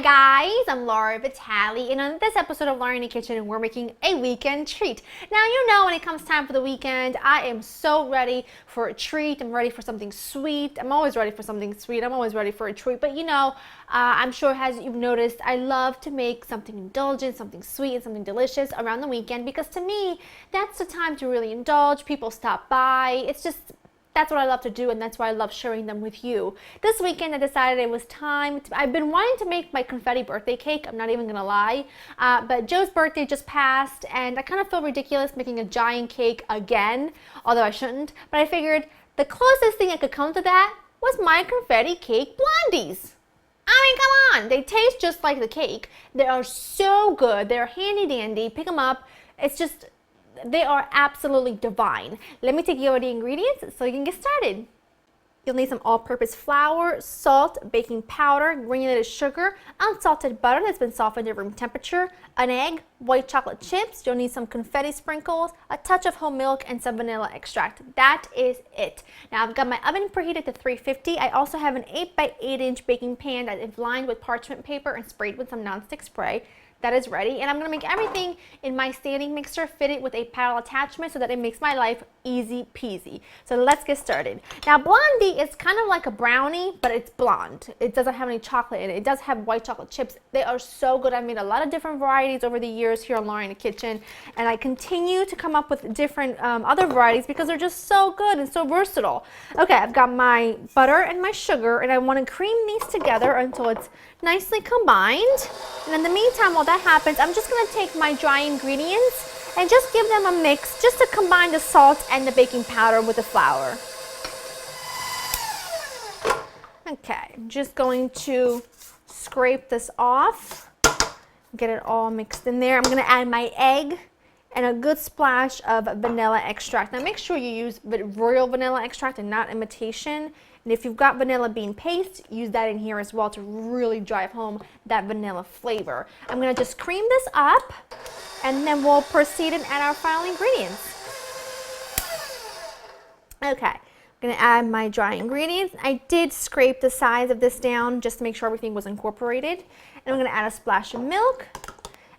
guys, I'm Laura Vitale, and on this episode of Laura in the Kitchen, we're making a weekend treat. Now, you know when it comes time for the weekend, I am so ready for a treat. I'm ready for something sweet. I'm always ready for something sweet. I'm always ready for a treat. But you know, I'm sure as you've noticed, I love to make something indulgent, something sweet, and something delicious around the weekend because to me, that's the time to really indulge. People stop by. That's what I love to do, and that's why I love sharing them with you. This weekend I decided it was time. I've been wanting to make my confetti birthday cake, I'm not even gonna lie, but Joe's birthday just passed and I kind of feel ridiculous making a giant cake again, although I shouldn't, but I figured the closest thing I could come to that was my confetti cake Blondies. I mean, come on, they taste just like the cake. They are so good, they're handy dandy, pick them up, they are absolutely divine. Let me take you over the ingredients so you can get started. You'll need some all-purpose flour, salt, baking powder, granulated sugar, unsalted butter that's been softened to room temperature, an egg, white chocolate chips. You'll need some confetti sprinkles, a touch of whole milk, and some vanilla extract. That is it. Now I've got my oven preheated to 350. I also have an 8 by 8 inch baking pan that is lined with parchment paper and sprayed with some nonstick spray. That is ready, and I'm going to make everything in my standing mixer fitted with a paddle attachment so that it makes my life easy peasy. So let's get started. Now Blondie is kind of like a brownie, but it's blonde. It doesn't have any chocolate in it. It does have white chocolate chips. They are so good. I've made a lot of different varieties over the years here on Laura in the Kitchen, and I continue to come up with different other varieties because they're just so good and so versatile. Okay, I've got my butter and my sugar, and I want to cream these together until it's nicely combined. And in the meantime, while that happens, I'm just going to take my dry ingredients and just give them a mix just to combine the salt and the baking powder with the flour. Okay, I'm just going to scrape this off, get it all mixed in there. I'm going to add my egg and a good splash of vanilla extract. Now make sure you use royal vanilla extract and not imitation. And if you've got vanilla bean paste, use that in here as well to really drive home that vanilla flavor. I'm going to just cream this up and then we'll proceed and add our final ingredients. Okay, I'm going to add my dry ingredients. I did scrape the sides of this down just to make sure everything was incorporated. And I'm going to add a splash of milk.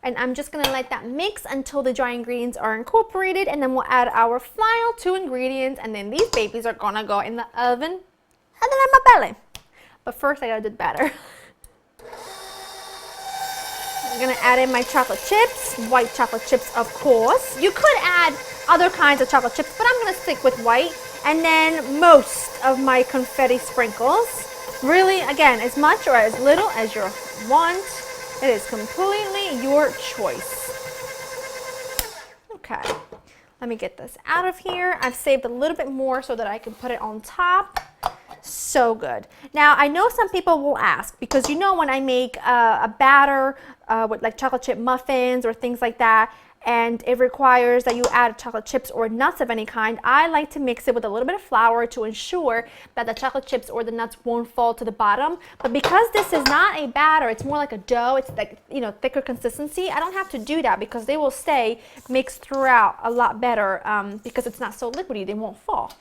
And I'm just going to let that mix until the dry ingredients are incorporated, and then we'll add our final 2 ingredients, and then these babies are going to go in the oven and then in my belly. But first I got to do the batter. I'm going to add in my chocolate chips, white chocolate chips of course. You could add other kinds of chocolate chips, but I'm going to stick with white. And then most of my confetti sprinkles. Really, again, as much or as little as you want. It is completely your choice. Okay, let me get this out of here. I've saved a little bit more so that I can put it on top. So good. Now, I know some people will ask, because you know when I make a batter with like chocolate chip muffins or things like that, and it requires that you add chocolate chips or nuts of any kind, I like to mix it with a little bit of flour to ensure that the chocolate chips or the nuts won't fall to the bottom. But because this is not a batter, it's more like a dough, it's like, you know, thicker consistency, I don't have to do that because they will stay mixed throughout a lot better because it's not so liquidy, they won't fall.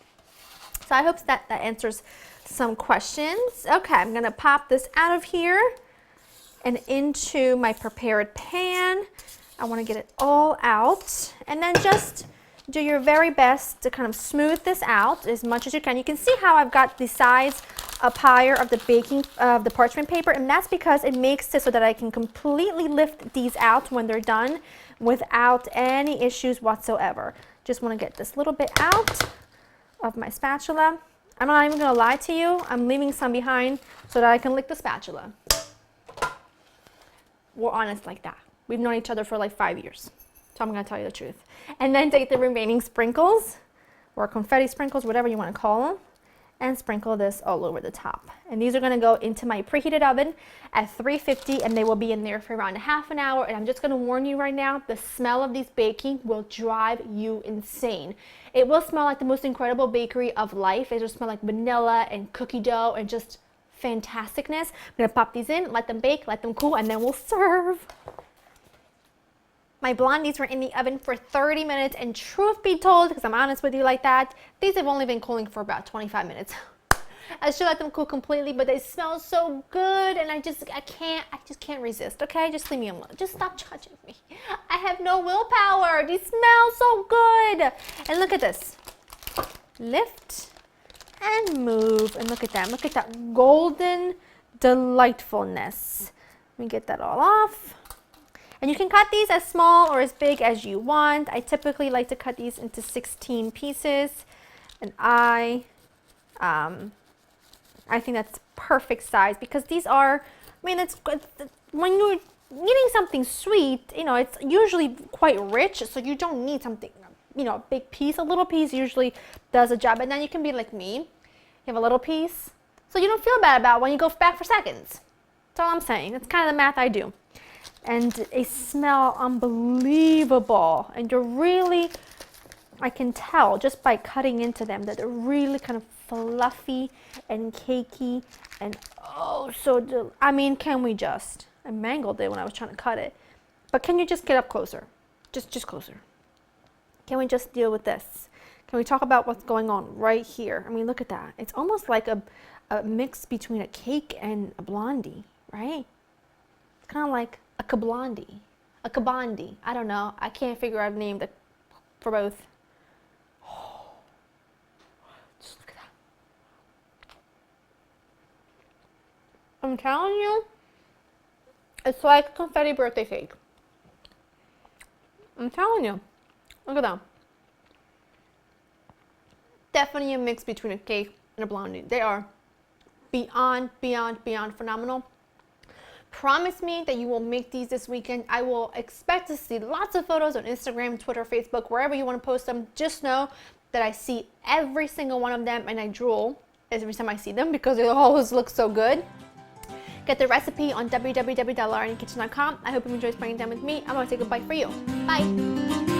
So I hope that answers some questions. Okay, I'm going to pop this out of here and into my prepared pan. I want to get it all out, and then just do your very best to kind of smooth this out as much as you can. You can see how I've got the sides up higher of the parchment paper, and that's because it makes it so that I can completely lift these out when they're done without any issues whatsoever. Just want to get this little bit out of my spatula. I'm not even going to lie to you, I'm leaving some behind so that I can lick the spatula. We're honest like that. We've known each other for like 5 years, so I'm going to tell you the truth. And then take the remaining sprinkles, or confetti sprinkles, whatever you want to call them, and sprinkle this all over the top. And these are going to go into my preheated oven at 350, and they will be in there for around half an hour. And I'm just going to warn you right now, the smell of these baking will drive you insane. It will smell like the most incredible bakery of life. It will smell like vanilla and cookie dough and just fantasticness. I'm going to pop these in, let them bake, let them cool, and then we'll serve. My Blondies were in the oven for 30 minutes, and truth be told, because I'm honest with you like that, these have only been cooling for about 25 minutes. I should let them cool completely, but they smell so good, and I just can't resist. Okay, just leave me alone. Just stop judging me. I have no willpower. These smell so good. And look at this. Lift and move, and look at that. Look at that golden delightfulness. Let me get that all off. And you can cut these as small or as big as you want. I typically like to cut these into 16 pieces, and I think that's perfect size because these are, I mean, it's when you're eating something sweet, you know, it's usually quite rich, so you don't need something, you know, a big piece. A little piece usually does a job, and then you can be like me. You have a little piece, so you don't feel bad about when you go back for seconds. That's all I'm saying. That's kind of the math I do. And they smell unbelievable, and you're really, I can tell just by cutting into them that they're really kind of fluffy and cakey, and oh, so I mean, can we just, I mangled it when I was trying to cut it, but can you just get up closer, just closer? Can we just deal with this? Can we talk about what's going on right here? I mean, look at that. It's almost like a mix between a cake and a blondie, right? It's kind of like a kablondie, a kabandi. I don't know. I can't figure out a name for both. Oh, just look at that. I'm telling you, it's like a confetti birthday cake. I'm telling you. Look at that. Definitely a mix between a cake and a blondie. They are beyond phenomenal. Promise me that you will make these this weekend. I will expect to see lots of photos on Instagram, Twitter, Facebook, wherever you want to post them. Just know that I see every single one of them, and I drool every time I see them because they always look so good. Get the recipe on www.laurainthekitchen.com. I hope you enjoyed spending time with me. I'm going to take a bite for you. Bye.